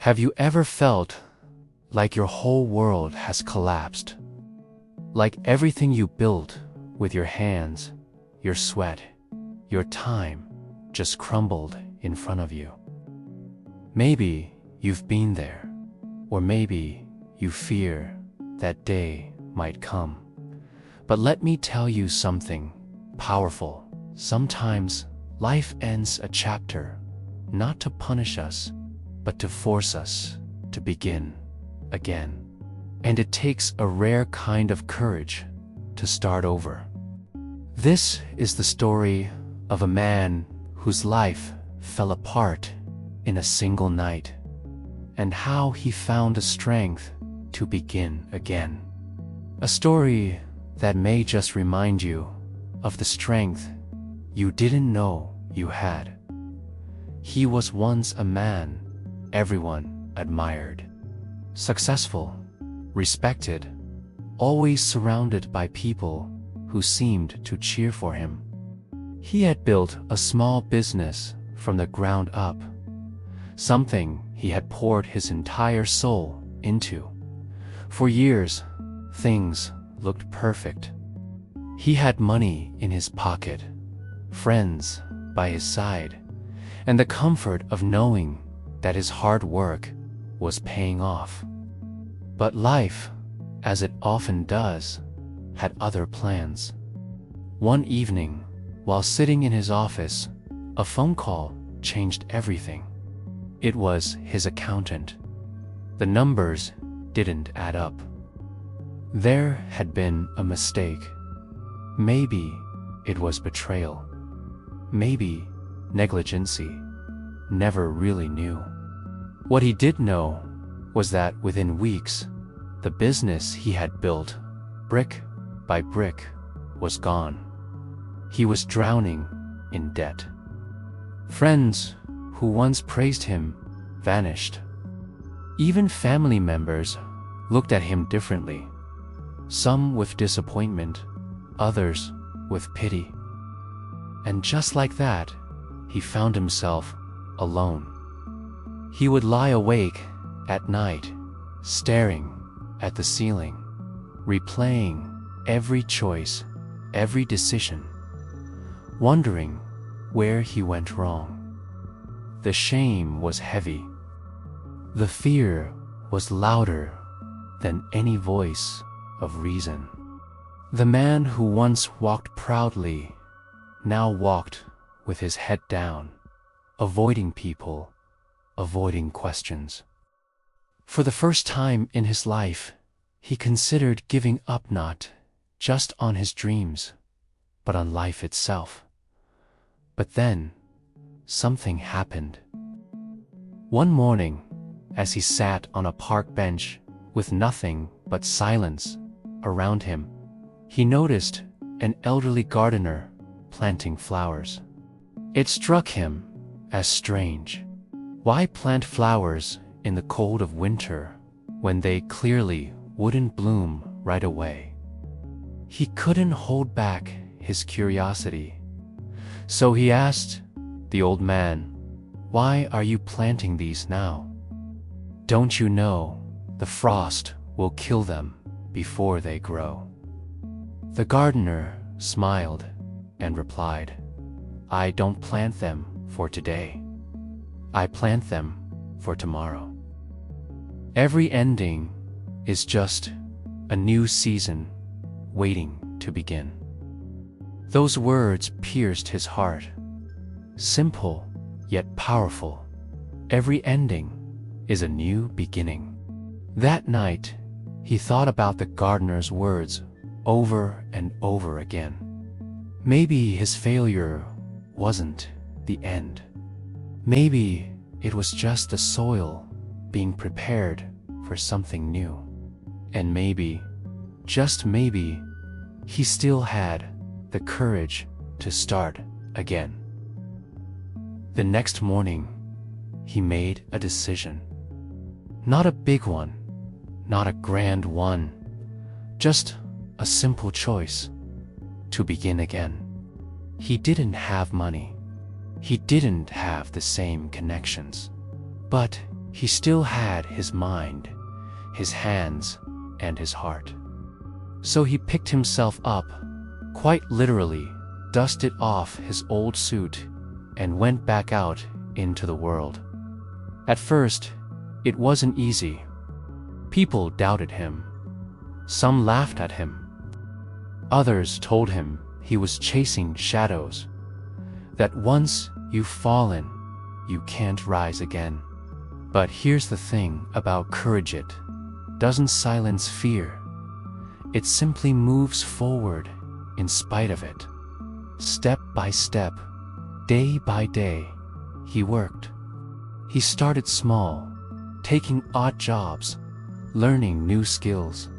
Have you ever felt like your whole world has collapsed? Like everything you built with your hands, your sweat, your time just crumbled in front of you? Maybe you've been there, or maybe you fear that day might come. But let me tell you something powerful. Sometimes life ends a chapter, not to punish us, but to force us to begin again. And it takes a rare kind of courage to start over. This is the story of a man whose life fell apart in a single night, and how he found the strength to begin again. A story that may just remind you of the strength you didn't know you had. He was once a man everyone admired. Successful, respected, always surrounded by people who seemed to cheer for him. He had built a small business from the ground up, something he had poured his entire soul into. For years, things looked perfect. He had money in his pocket, friends by his side, and the comfort of knowing that his hard work was paying off. But life, as it often does, had other plans. One evening, while sitting in his office, a phone call changed everything. It was his accountant. The numbers didn't add up. There had been a mistake. Maybe it was betrayal. Maybe negligency. Never really knew. What he did know was that within weeks, the business he had built, brick by brick, was gone. He was drowning in debt. Friends who once praised him vanished. Even family members looked at him differently, some with disappointment, others with pity. And just like that, he found himself alone. He would lie awake at night, staring at the ceiling, replaying every choice, every decision, wondering where he went wrong. The shame was heavy. The fear was louder than any voice of reason. The man who once walked proudly now walked with his head down, avoiding people, avoiding questions. For the first time in his life, he considered giving up, not just on his dreams, but on life itself. But then, something happened. One morning, as he sat on a park bench with nothing but silence around him, he noticed an elderly gardener planting flowers. It struck him as strange. Why plant flowers in the cold of winter when they clearly wouldn't bloom right away? He couldn't hold back his curiosity. So he asked the old man, "Why are you planting these now? Don't you know the frost will kill them before they grow?" The gardener smiled and replied, "I don't plant them for today. I plant them for tomorrow. Every ending is just a new season waiting to begin." Those words pierced his heart. Simple, yet powerful. Every ending is a new beginning. That night, he thought about the gardener's words over and over again. Maybe his failure wasn't the end. Maybe it was just the soil being prepared for something new. And maybe, just maybe, he still had the courage to start again. The next morning, he made a decision. Not a big one, not a grand one, just a simple choice: to begin again. He didn't have money. He didn't have the same connections. But he still had his mind, his hands, and his heart. So he picked himself up, quite literally, dusted off his old suit, and went back out into the world. At first, it wasn't easy. People doubted him. Some laughed at him. Others told him he was chasing shadows, that once you've fallen, you can't rise again. But here's the thing about courage: it doesn't silence fear. It simply moves forward in spite of it. Step by step, day by day, he worked. He started small, taking odd jobs, learning new skills,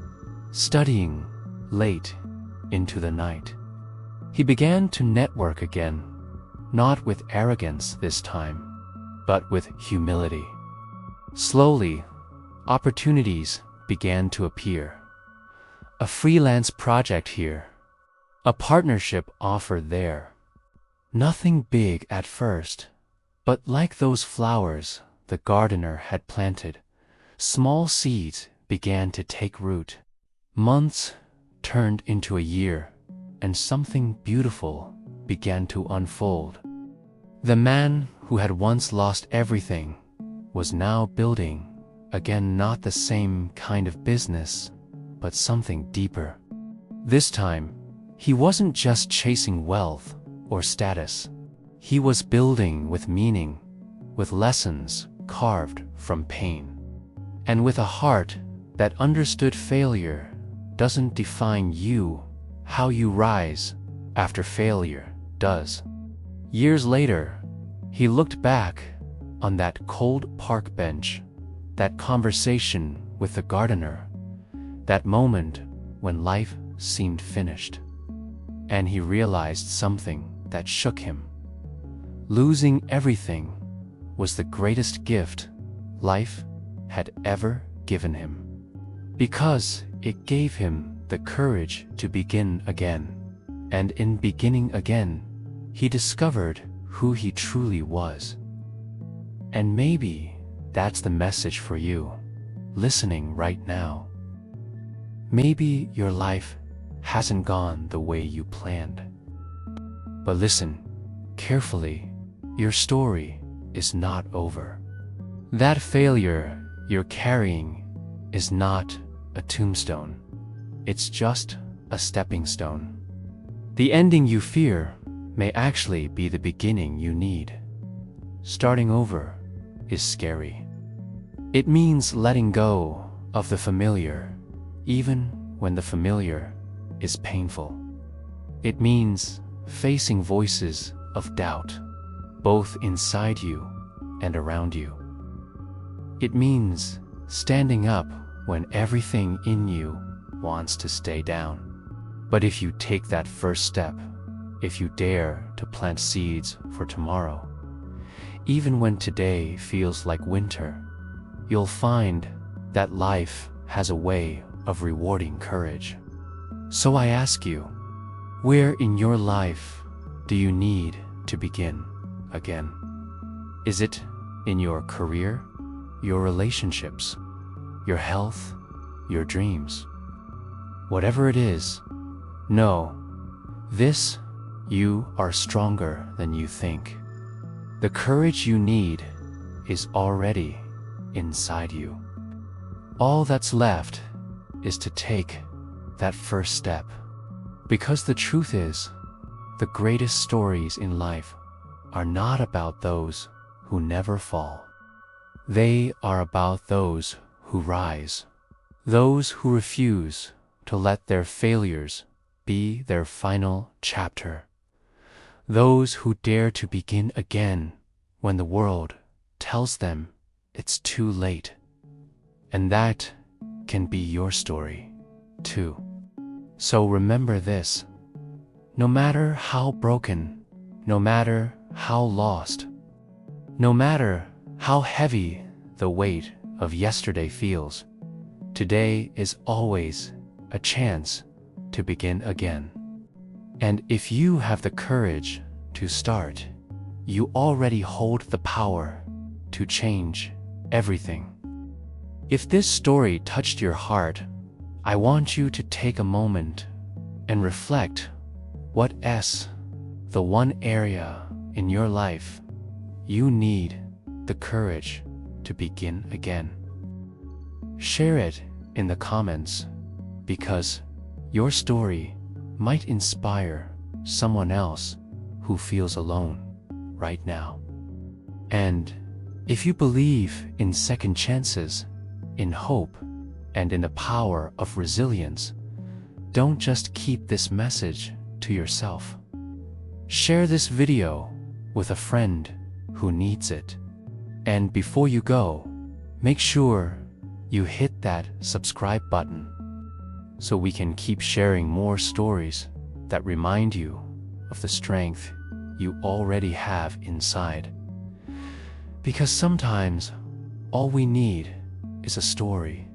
studying late into the night. He began to network again, not with arrogance this time, but with humility. Slowly, opportunities began to appear. A freelance project here, a partnership offer there. Nothing big at first, but like those flowers the gardener had planted, small seeds began to take root. Months turned into a year, and something beautiful began to unfold. The man who had once lost everything was now building again, not the same kind of business, but something deeper. This time, he wasn't just chasing wealth or status. He was building with meaning, with lessons carved from pain, and with a heart that understood failure doesn't define you. How you rise after failure does. Years later, he looked back on that cold park bench, that conversation with the gardener, that moment when life seemed finished, and he realized something that shook him. Losing everything was the greatest gift life had ever given him, because it gave him the courage to begin again. And in beginning again, he discovered who he truly was. And maybe that's the message for you, listening right now. Maybe your life hasn't gone the way you planned. But listen carefully, your story is not over. That failure you're carrying is not a tombstone. It's just a stepping stone. The ending you fear may actually be the beginning you need. Starting over is scary. It means letting go of the familiar, even when the familiar is painful. It means facing voices of doubt, both inside you and around you. It means standing up when everything in you wants to stay down. But if you take that first step, if you dare to plant seeds for tomorrow, even when today feels like winter, you'll find that life has a way of rewarding courage. So I ask you, where in your life do you need to begin again? Is it in your career, your relationships, your health, your dreams? Whatever it is, know this: you are stronger than you think. The courage you need is already inside you. All that's left is to take that first step. Because the truth is, the greatest stories in life are not about those who never fall. They are about those who rise, those who refuse to let their failures be their final chapter, those who dare to begin again when the world tells them it's too late. And that can be your story, too. So remember this: no matter how broken, no matter how lost, no matter how heavy the weight of yesterday feels, today is always a chance to begin again. And if you have the courage to start, you already hold the power to change everything. If this story touched your heart, I want you to take a moment and reflect what's the one area in your life you need the courage to begin again. Share it in the comments because your story might inspire someone else who feels alone right now. And if you believe in second chances, in hope, and in the power of resilience, don't just keep this message to yourself. Share this video with a friend who needs it. And before you go, make sure you hit that subscribe button so we can keep sharing more stories that remind you of the strength you already have inside. Because sometimes all we need is a story,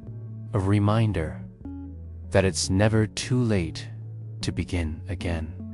a reminder that it's never too late to begin again.